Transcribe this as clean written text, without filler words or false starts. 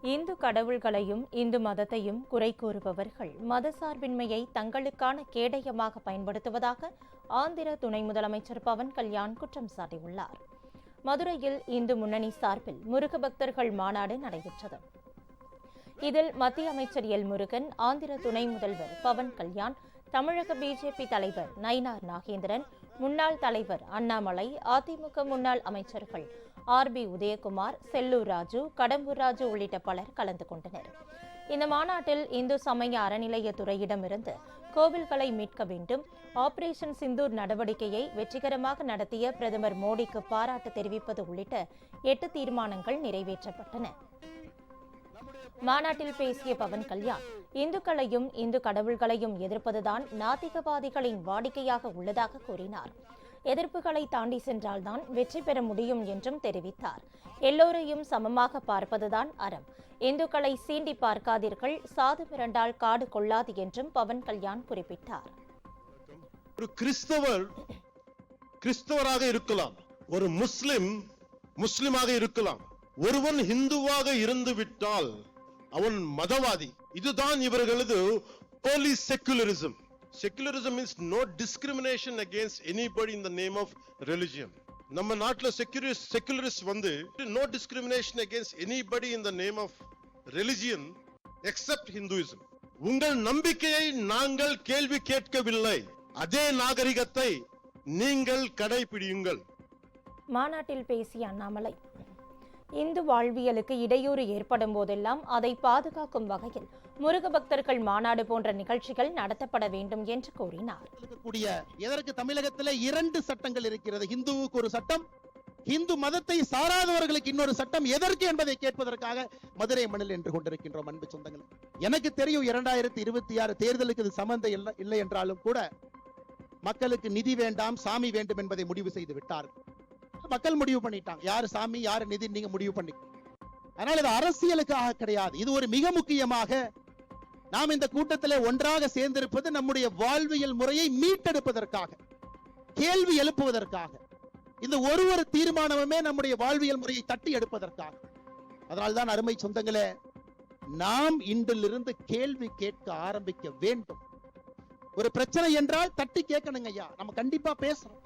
இந்து கடவுள்களையும் இந்து மதத்தையும் குறை கூறுபவர்கள் மதசார்பின்மையை தங்களுக்கான கேடயமாக பயன்படுத்துவதாக ஆந்திர துணை முதலமைச்சர் பவன் கல்யாண் குற்றம் சாட்டியுள்ளார். மதுரையில் இந்து முன்னணி சார்பில் முருக பக்தர்கள் மாநாடு நடைபெற்றது. இதில் மத்திய அமைச்சர் எல் முருகன், ஆந்திர துணை முதல்வர் பவன் கல்யாண், தமிழக பிஜேபி தலைவர் நயினார் நாகேந்திரன், முன்னாள் தலைவர் அண்ணாமலை, அதிமுக முன்னாள் அமைச்சர்கள் ஆர்.பி. உதயகுமார், செல்லூர் ராஜு, கடம்பூர் ராஜு உள்ளிட்ட பலர் கலந்து கொண்டனர். இந்த மாநாட்டில் இந்து சமய அறநிலையத்துறையிடமிருந்து கோவில்களை மீட்க வேண்டும், ஆபரேஷன் சிந்தூர் நடவடிக்கையை வெற்றிகரமாக நடத்திய பிரதமர் மோடிக்கு பாராட்டு தெரிவிப்பது உள்ளிட்ட 8 தீர்மானங்கள் நிறைவேற்றப்பட்டன. மாநாட்டில் பேசிய பவன் கல்யாண், இந்துக்களையும் இந்து கடவுள்களையும் எதிர்ப்பதுதான் நாத்திகவாதிகளின் வாடிக்கையாக உள்ளதாக கூறினார். எதிர்ப்புகளை தாண்டி சென்றால்தான் வெற்றி பெற முடியும் என்றும் தெரிவித்தார். எல்லோரையும் சமமாக பார்ப்பதுதான் அறம். இந்துக்களை சீண்டி பார்க்காதீர்கள், சாது மிரண்டால் காடு கொள்ளாது என்றும் பவன் கல்யாண் குறிப்பிட்டார். ஒரு கிறிஸ்தவராக இருக்கலாம், ஒரு முஸ்லிமாக இருக்கலாம். ஒருவன் இந்துவாக இருந்து விட்டால் அவன் மதவாதி. இதுதான் இவர்களது போலி secularism. Secularism means no discrimination against anybody in the name of religion. நம்ம நாட்டுல செக்குலரிஸ்ட் வந்து no discrimination against anybody in the name of religion except Hinduism. உங்கள் நம்பிக்கையை நாங்கள் கேள்வி கேட்கவில்லை, அதே நாகரிகத்தை நீங்கள் கடைபிடியுங்கள். மாநாட்டில் பேசிய அண்ணாமலை, இந்து வாழ்வியலுக்கு இடையூறு ஏற்படும் போதெல்லாம் அதை பாதுகாக்கும் வகையில் முருக பக்தர்கள் மாநாடு போன்ற நிகழ்ச்சிகள் நடத்தப்பட வேண்டும் என்று கூறினார். எதற்கு தமிழகத்தில் 2 சட்டங்கள் இருக்கிறது. இந்துவுக்கு ஒரு சட்டம், இந்து மதத்தை சாராதவர்களுக்கு இன்னொரு சட்டம். எதற்கு என்பதை கேட்பதற்காக மதுரை மண்ணில் என்று கொண்டிருக்கின்றோம். அன்பு சொந்தங்கள், எனக்கு தெரியும் 2026 தேர்தலுக்கு இது சம்பந்தம் இல்லை என்றாலும் கூட மக்களுக்கு நிதி வேண்டாம், சாமி வேண்டும் என்பதை முடிவு செய்து விட்டார்கள். மக்கள் முடிவு பண்ணிட்டாங்க, யாரு சாமி யாரு நிதி நீங்க முடிவு பண்ணி. அதனால இது அரசியலுக்காக கிடையாது. இது ஒரு மிக முக்கியமாக நாம் இந்த கூட்டத்திலே ஒன்றாக சேர்ந்திருப்பது நம்முடைய வாழ்வியல் முறையை மீட்டெடுப்பதற்காக, கேள்வி எழுப்புவதற்காக. இந்த ஒரு தீர்மானமுமே நம்முடைய வாழ்வியல் முறையை தட்டி எடுப்பதற்காக. அதனால்தான் அருமை சொந்தங்களே, நாம் இன்றிலிருந்து கேள்வி கேட்க ஆரம்பிக்க வேண்டும். ஒரு பிரச்சனை என்றால் தட்டி கேட்கணுங்க ஐயா, நம்ம கண்டிப்பா பேசுறோம்.